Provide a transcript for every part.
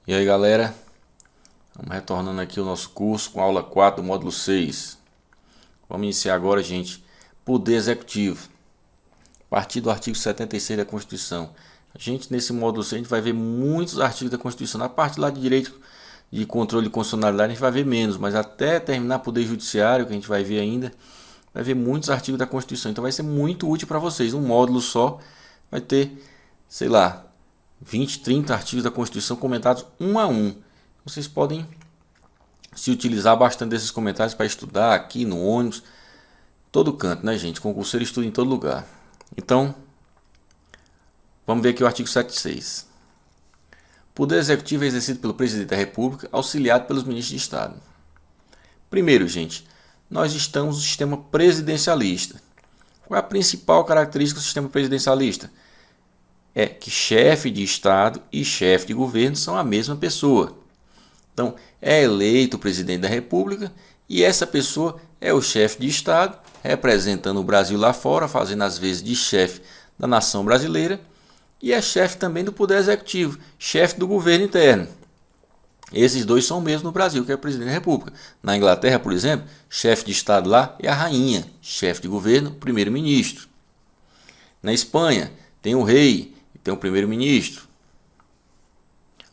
E aí galera, vamos retornando aqui o nosso curso com a aula 4 do módulo 6. Vamos iniciar agora, gente, poder executivo, a partir do artigo 76 da Constituição. A gente nesse módulo 6 a gente vai ver muitos artigos da Constituição. Na parte lá de direito de controle de constitucionalidade a gente vai ver menos, mas até terminar poder judiciário, que a gente vai ver ainda, vai ver muitos artigos da Constituição. Então vai ser muito útil para vocês. Um módulo só vai ter, sei lá, 20, 30 artigos da Constituição comentados um a um. Vocês podem se utilizar bastante desses comentários para estudar aqui no ônibus, todo canto, né, gente? Concurseiro estuda em todo lugar. Então, vamos ver aqui o artigo 76. Poder executivo é exercido pelo presidente da República, auxiliado pelos ministros de Estado. Primeiro, gente, nós estamos no sistema presidencialista. Qual é a principal característica do sistema presidencialista? É que chefe de Estado e chefe de governo são a mesma pessoa. Então, é eleito o presidente da República e essa pessoa é o chefe de Estado, representando o Brasil lá fora, fazendo as vezes de chefe da nação brasileira, e é chefe também do Poder Executivo, chefe do governo interno. Esses dois são o mesmo no Brasil, que é o presidente da República. Na Inglaterra, por exemplo, chefe de Estado lá é a rainha, chefe de governo, primeiro-ministro. Na Espanha, tem o rei e tem o primeiro-ministro.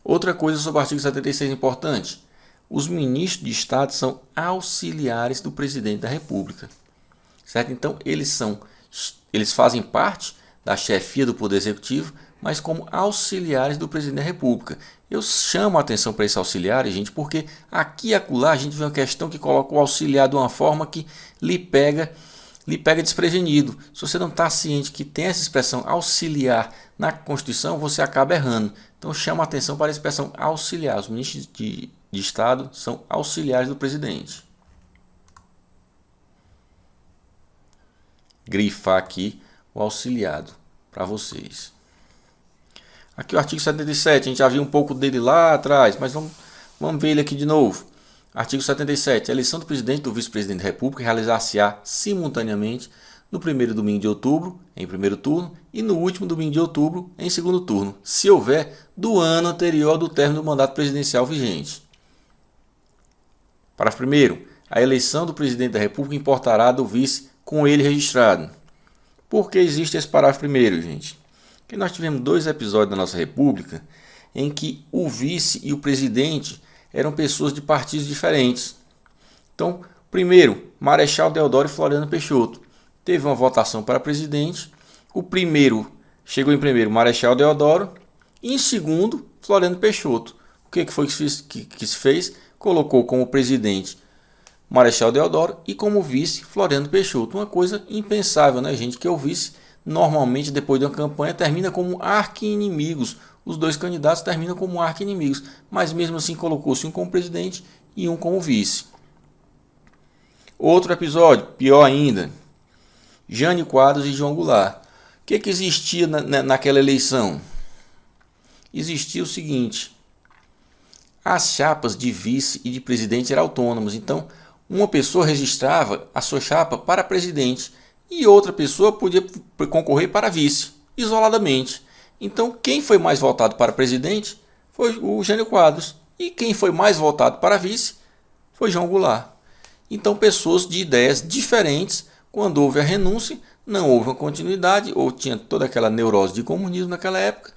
Outra coisa sobre o artigo 76 importante: os ministros de Estado são auxiliares do presidente da República, certo? Então eles fazem parte da chefia do Poder Executivo, mas como auxiliares do presidente da República. Eu chamo a atenção para esses auxiliares, gente, porque aqui e acolá a gente vê uma questão que coloca o auxiliar de uma forma que lhe pega desprevenido. Se você não está ciente que tem essa expressão auxiliar na Constituição, você acaba errando. Então chama a atenção para a expressão auxiliar. Os ministros de Estado são auxiliares do presidente. Grifar aqui o auxiliado para vocês. Aqui o artigo 77, a gente já viu um pouco dele lá atrás, mas vamos ver ele aqui de novo. Artigo 77. A eleição do presidente e do vice-presidente da República realizar-se-á simultaneamente no primeiro domingo de outubro, em primeiro turno, e no último domingo de outubro, em segundo turno, se houver, do ano anterior ao do término do mandato presidencial vigente. Parágrafo 1º. A eleição do presidente da República importará do vice com ele registrado. Por que existe esse parágrafo 1º, gente? Porque nós tivemos 2 episódios da nossa República em que o vice e o presidente eram pessoas de partidos diferentes. Então, primeiro, Marechal Deodoro e Floriano Peixoto. Teve uma votação para presidente. O primeiro, chegou em primeiro Marechal Deodoro e em segundo Floriano Peixoto. O que foi que se fez? Colocou como presidente Marechal Deodoro e como vice Floriano Peixoto. Uma coisa impensável, né, gente? Que o vice, normalmente, depois de uma campanha, termina como arqui-inimigos. Os dois candidatos terminam como arqui-inimigos, mas mesmo assim colocou-se um como presidente e um como vice. Outro episódio, pior ainda, Jânio Quadros e João Goulart. O que existia naquela eleição? Existia o seguinte: as chapas de vice e de presidente eram autônomas, então uma pessoa registrava a sua chapa para presidente e outra pessoa podia concorrer para vice, isoladamente. Então, quem foi mais votado para presidente foi o Jânio Quadros. E quem foi mais votado para vice foi João Goulart. Então, pessoas de ideias diferentes, quando houve a renúncia, não houve uma continuidade, ou tinha toda aquela neurose de comunismo naquela época,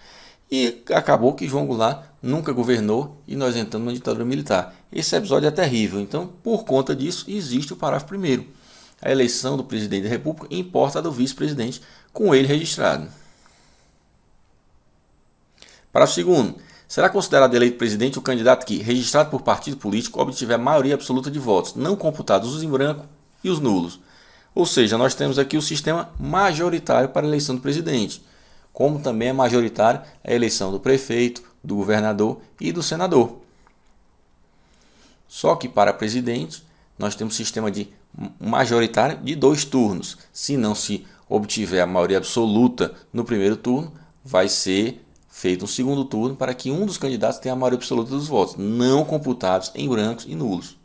e acabou que João Goulart nunca governou e nós entramos na ditadura militar. Esse episódio é terrível. Então, por conta disso, existe o parágrafo 1º. A eleição do presidente da República importa a do vice-presidente com ele registrado. Parágrafo 2º. Será considerado eleito presidente o candidato que, registrado por partido político, obtiver a maioria absoluta de votos, não computados os em branco e os nulos. Ou seja, nós temos aqui o sistema majoritário para a eleição do presidente, como também é majoritário a eleição do prefeito, do governador e do senador. Só que para presidente, nós temos um sistema de majoritário de 2 turnos. Se não se obtiver a maioria absoluta no primeiro turno, vai ser feito um segundo turno para que um dos candidatos tenha a maioria absoluta dos votos, não computados em brancos e nulos.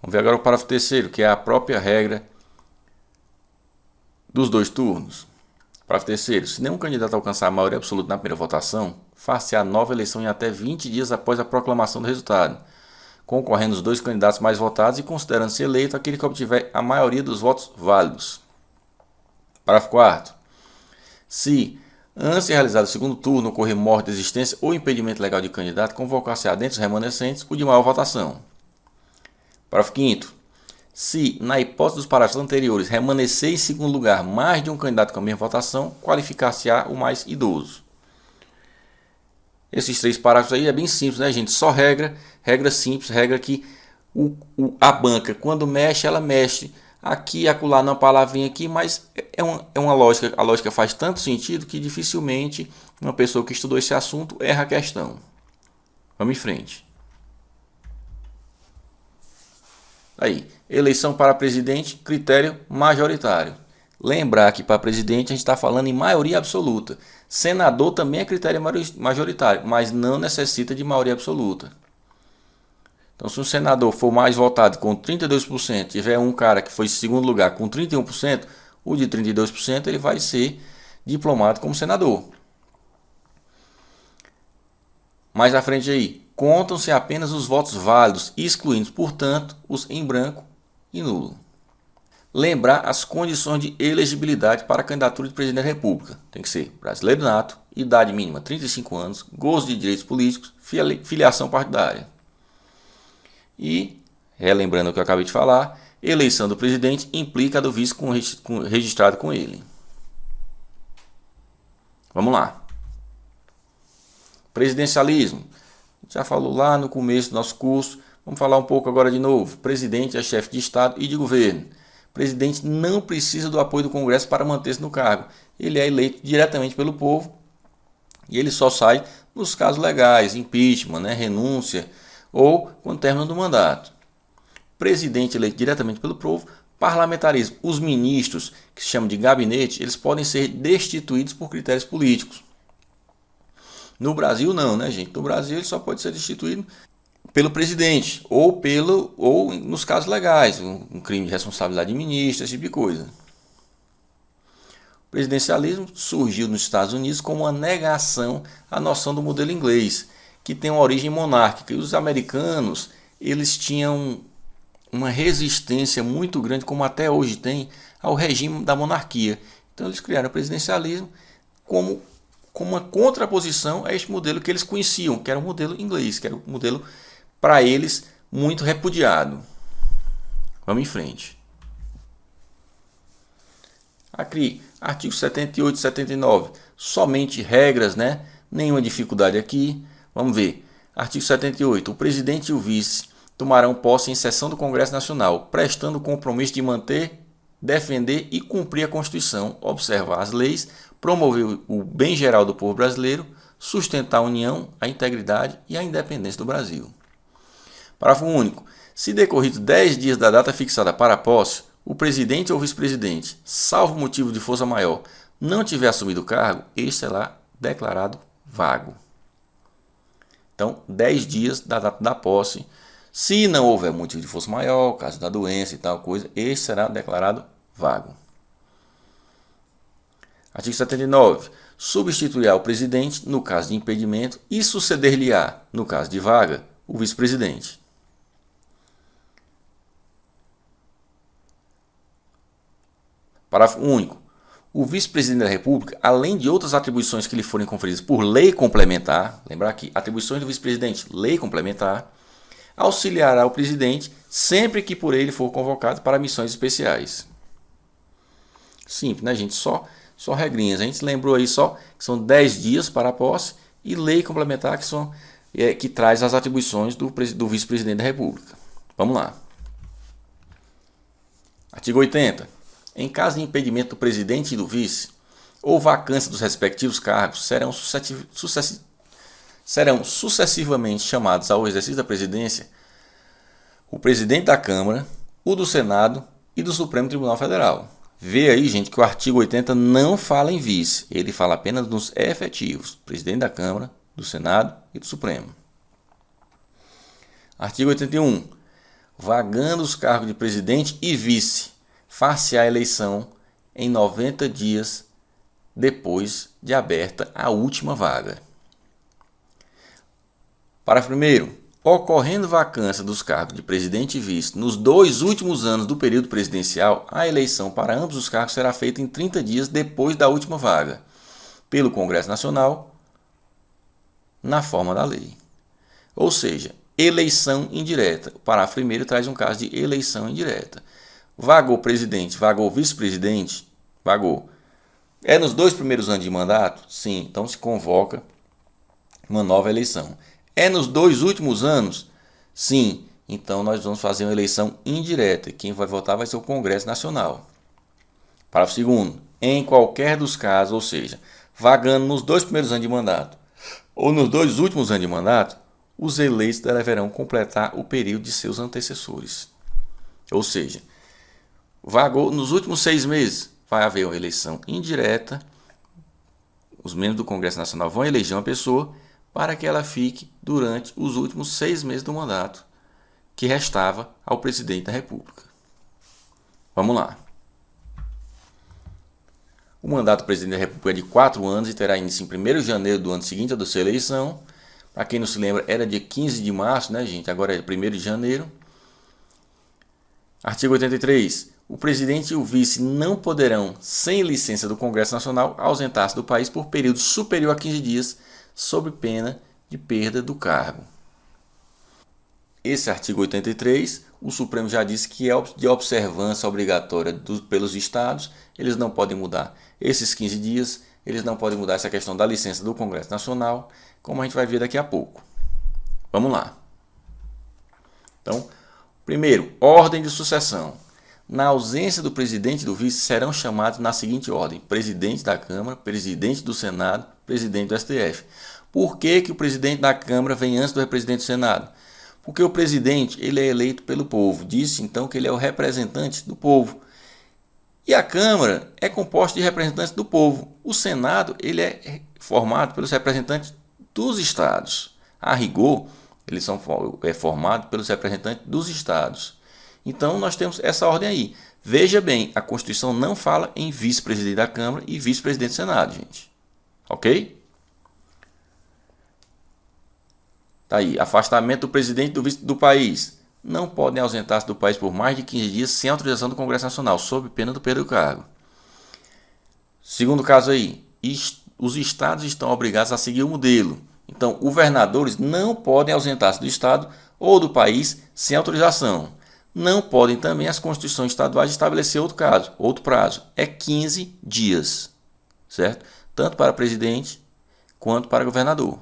Vamos ver agora o parágrafo 3º, que é a própria regra dos 2 turnos. Parágrafo terceiro. Se nenhum candidato alcançar a maioria absoluta na primeira votação, far-se-á nova eleição em até 20 dias após a proclamação do resultado, concorrendo os 2 candidatos mais votados e considerando-se eleito aquele que obtiver a maioria dos votos válidos. Parágrafo quarto. Se, antes de realizado o segundo turno, ocorrer morte, desistência ou impedimento legal de candidato, convocar-se-á dentre os remanescentes o de maior votação. Parágrafo quinto. Se, na hipótese dos parágrafos anteriores, remanescer em segundo lugar mais de um candidato com a mesma votação, qualificar-se-á o mais idoso. Esses 3 parágrafos aí é bem simples, né, gente? Só regra simples, regra que a banca, quando mexe, ela mexe aqui e acolá numa palavrinha aqui, mas é uma lógica, a lógica faz tanto sentido que dificilmente uma pessoa que estudou esse assunto erra a questão. Vamos em frente. Aí, eleição para presidente, critério majoritário. Lembrar que para presidente a gente está falando em maioria absoluta. Senador também é critério majoritário, mas não necessita de maioria absoluta. Então, se um senador for mais votado com 32%, tiver um cara que foi em segundo lugar com 31%, o de 32% ele vai ser diplomado como senador. Mais à frente aí, contam-se apenas os votos válidos, excluindo, portanto, os em branco e nulo. Lembrar as condições de elegibilidade para a candidatura de presidente da República. Tem que ser brasileiro nato, idade mínima 35 anos, gozo de direitos políticos, filiação partidária. E, relembrando o que eu acabei de falar, eleição do presidente implica a do vice registrado com ele. Vamos lá. Presidencialismo. Já falou lá no começo do nosso curso. Vamos falar um pouco agora de novo. Presidente é chefe de Estado e de governo. Presidente não precisa do apoio do Congresso para manter-se no cargo. Ele é eleito diretamente pelo povo e ele só sai nos casos legais, impeachment, né, renúncia ou quando termina do mandato. Presidente eleito diretamente pelo povo. Parlamentarismo. Os ministros, que se chamam de gabinete, eles podem ser destituídos por critérios políticos. No Brasil não, né, gente? No Brasil ele só pode ser destituído pelo presidente ou nos casos legais, um crime de responsabilidade de ministro, esse tipo de coisa. O presidencialismo surgiu nos Estados Unidos como uma negação à noção do modelo inglês, que tem uma origem monárquica. E os americanos, eles tinham uma resistência muito grande, como até hoje tem, ao regime da monarquia. Então eles criaram o presidencialismo como uma contraposição a este modelo que eles conheciam, que era o modelo inglês, que era o modelo, para eles, muito repudiado. Vamos em frente. Aqui, artigos 78 e 79, somente regras, né? Nenhuma dificuldade aqui. Vamos ver. Artigo 78. O presidente e o vice tomarão posse em sessão do Congresso Nacional, prestando o compromisso de manter, defender e cumprir a Constituição, observar as leis, promover o bem geral do povo brasileiro, sustentar a união, a integridade e a independência do Brasil. Parágrafo único. Se decorridos 10 dias da data fixada para a posse, o presidente ou vice-presidente, salvo motivo de força maior, não tiver assumido o cargo, este será declarado vago. Então, 10 dias da data da posse. Se não houver motivo de força maior, caso da doença e tal coisa, este será declarado vago. Artigo 79. Substituirá o presidente no caso de impedimento e suceder-lhe-á, no caso de vaga, o vice-presidente. Parágrafo único. O vice-presidente da República, além de outras atribuições que lhe forem conferidas por lei complementar, lembrar que atribuições do vice-presidente, lei complementar, auxiliará o presidente sempre que por ele for convocado para missões especiais. Simples, né, gente? Só regrinhas. A gente lembrou aí só que são 10 dias para a posse e lei complementar que traz as atribuições do vice-presidente da República. Vamos lá. Artigo 80. Em caso de impedimento do presidente e do vice, ou vacância dos respectivos cargos, serão sucessivamente chamados ao exercício da presidência o presidente da Câmara, o do Senado e do Supremo Tribunal Federal. Vê aí, gente, que o artigo 80 não fala em vice, ele fala apenas nos efetivos, presidente da Câmara, do Senado e do Supremo. Artigo 81. Vagando os cargos de presidente e vice, far-se-á eleição em 90 dias depois de aberta a última vaga. Parágrafo 1º. Ocorrendo vacância dos cargos de presidente e vice nos 2 últimos anos do período presidencial, a eleição para ambos os cargos será feita em 30 dias depois da última vaga, pelo Congresso Nacional, na forma da lei. Ou seja, eleição indireta. O parágrafo 1º traz um caso de eleição indireta. Vagou presidente, vagou vice-presidente, vagou. É nos 2 primeiros anos de mandato? Sim, então se convoca uma nova eleição. É nos 2 últimos anos? Sim, então nós vamos fazer uma eleição indireta. Quem vai votar vai ser o Congresso Nacional. Parágrafo 2º. Em qualquer dos casos, ou seja, vagando nos 2 primeiros anos de mandato ou nos 2 últimos anos de mandato, os eleitos deverão completar o período de seus antecessores. Ou seja, vagou nos últimos 6 meses, vai haver uma eleição indireta. Os membros do Congresso Nacional vão eleger uma pessoa para que ela fique durante os últimos 6 meses do mandato que restava ao presidente da República. Vamos lá. O mandato do presidente da República é de 4 anos e terá início em 1º de janeiro do ano seguinte à da sua eleição. Para quem não se lembra, era dia 15 de março, né, gente? Agora é 1º de janeiro. Artigo 83. O presidente e o vice não poderão, sem licença do Congresso Nacional, ausentar-se do país por período superior a 15 dias, sob pena de perda do cargo. Esse artigo 83, o Supremo já disse que é de observância obrigatória pelos estados, eles não podem mudar esses 15 dias, eles não podem mudar essa questão da licença do Congresso Nacional, como a gente vai ver daqui a pouco. Vamos lá. Então, primeiro, ordem de sucessão. Na ausência do presidente e do vice, serão chamados na seguinte ordem: presidente da Câmara, presidente do Senado, presidente do STF. Por que o presidente da Câmara vem antes do presidente do Senado? Porque o presidente ele é eleito pelo povo. Disse então que ele é o representante do povo. E a Câmara é composta de representantes do povo. O Senado ele é formado pelos representantes dos estados. A rigor, eles são formados pelos representantes dos estados. Então, nós temos essa ordem aí. Veja bem, a Constituição não fala em vice-presidente da Câmara e vice-presidente do Senado, gente. Ok? Tá aí. Afastamento do presidente e do vice do país. Não podem ausentar-se do país por mais de 15 dias sem autorização do Congresso Nacional, sob pena do perda do cargo. Segundo caso aí, os estados estão obrigados a seguir o modelo. Então, governadores não podem ausentar-se do estado ou do país sem autorização. Não podem também as constituições estaduais estabelecer outro prazo. É 15 dias, certo? Tanto para presidente quanto para governador.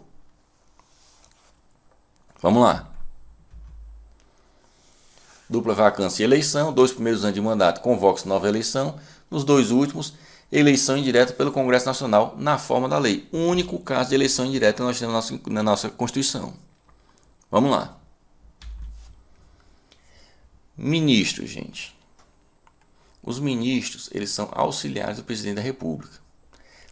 Vamos lá. Dupla vacância e eleição. 2 primeiros anos de mandato, convoca-se nova eleição. Nos 2 últimos, eleição indireta pelo Congresso Nacional na forma da lei. O único caso de eleição indireta nós temos na nossa Constituição. Vamos lá. Ministros, gente. Os ministros, eles são auxiliares do presidente da República.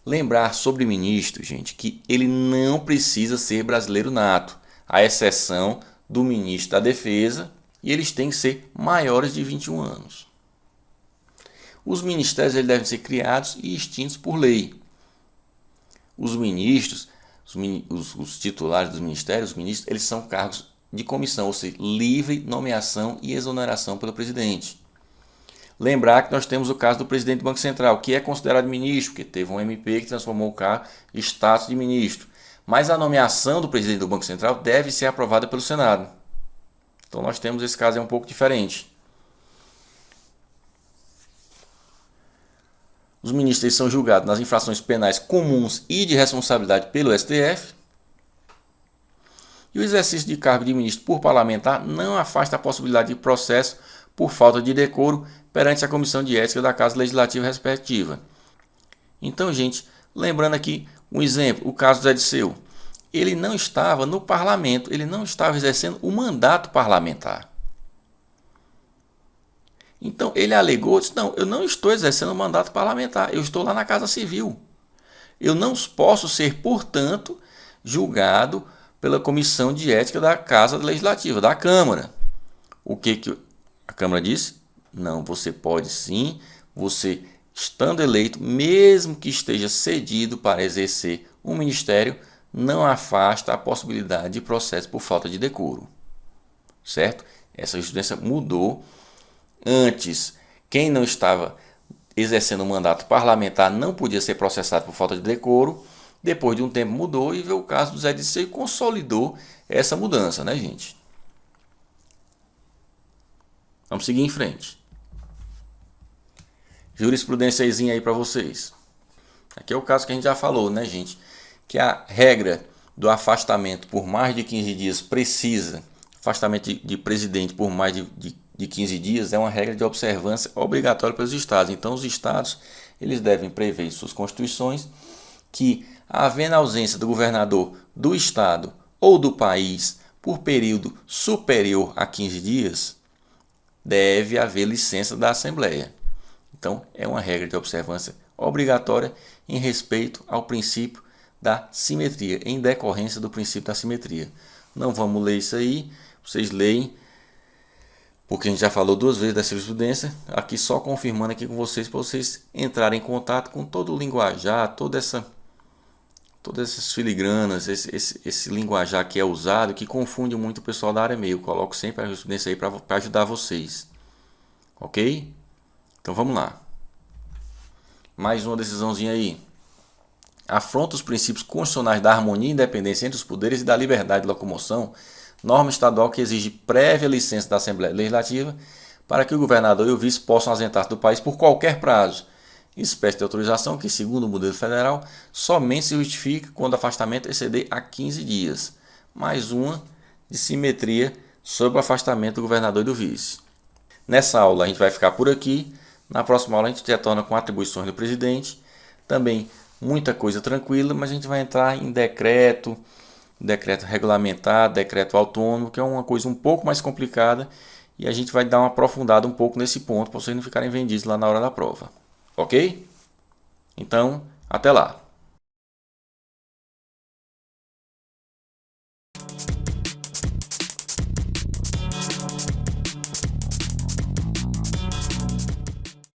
Lembrar sobre ministro, gente, que ele não precisa ser brasileiro nato, à exceção do ministro da Defesa, e eles têm que ser maiores de 21 anos. Os ministérios eles devem ser criados e extintos por lei. Os ministros, os titulares dos ministérios, os ministros, eles são cargos de comissão, ou seja, livre nomeação e exoneração pelo presidente. Lembrar que nós temos o caso do presidente do Banco Central, que é considerado ministro, porque teve um MP que transformou o cargo em status de ministro. Mas a nomeação do presidente do Banco Central deve ser aprovada pelo Senado. Então nós temos esse caso um pouco diferente. Os ministros são julgados nas infrações penais comuns e de responsabilidade pelo STF. E o exercício de cargo de ministro por parlamentar não afasta a possibilidade de processo por falta de decoro perante a Comissão de Ética da Casa Legislativa respectiva. Então, gente, lembrando aqui um exemplo, o caso do Zé Disseu. Ele não estava no parlamento, ele não estava exercendo o mandato parlamentar. Então, ele alegou, disse, não, eu não estou exercendo o mandato parlamentar, eu estou lá na Casa Civil. Eu não posso ser, portanto, julgado pela Comissão de Ética da Casa Legislativa, da Câmara. O que a Câmara disse? Não, você pode sim, você estando eleito, mesmo que esteja cedido para exercer um ministério, não afasta a possibilidade de processo por falta de decoro. Certo? Essa jurisprudência mudou. Antes, quem não estava exercendo um mandato parlamentar não podia ser processado por falta de decoro. Depois de um tempo mudou e veio o caso do Zé Disseu e consolidou essa mudança, né, gente? Vamos seguir em frente. Jurisprudênciazinha aí para vocês. Aqui é o caso que a gente já falou, né, gente? Que a regra do afastamento por mais de 15 dias precisa, afastamento de presidente por mais de 15 dias é uma regra de observância obrigatória para os estados. Então, os estados eles devem prever em suas constituições que, havendo ausência do governador do estado ou do país por período superior a 15 dias, deve haver licença da Assembleia. Então, é uma regra de observância obrigatória em respeito ao princípio da simetria, em decorrência do princípio da simetria. Não vamos ler isso aí, vocês leem, porque a gente já falou 2 vezes dessa jurisprudência, aqui só confirmando aqui com vocês, para vocês entrarem em contato com todo o linguajar, todas essas filigranas, esse linguajar que é usado, que confunde muito o pessoal da área meio. Eu coloco sempre a jurisprudência aí para ajudar vocês. Ok? Então vamos lá. Mais uma decisãozinha aí. Afronta os princípios constitucionais da harmonia e independência entre os poderes e da liberdade de locomoção, norma estadual que exige prévia licença da Assembleia Legislativa para que o governador e o vice possam ausentar-se do país por qualquer prazo, espécie de autorização que, segundo o modelo federal, somente se justifica quando o afastamento exceder a 15 dias. Mais uma de simetria sobre o afastamento do governador e do vice. Nessa aula a gente vai ficar por aqui. Na próxima aula a gente retorna com atribuições do presidente. Também muita coisa tranquila, mas a gente vai entrar em decreto regulamentar, decreto autônomo, que é uma coisa um pouco mais complicada. E a gente vai dar uma aprofundada um pouco nesse ponto para vocês não ficarem vendidos lá na hora da prova. Ok? Então, até lá!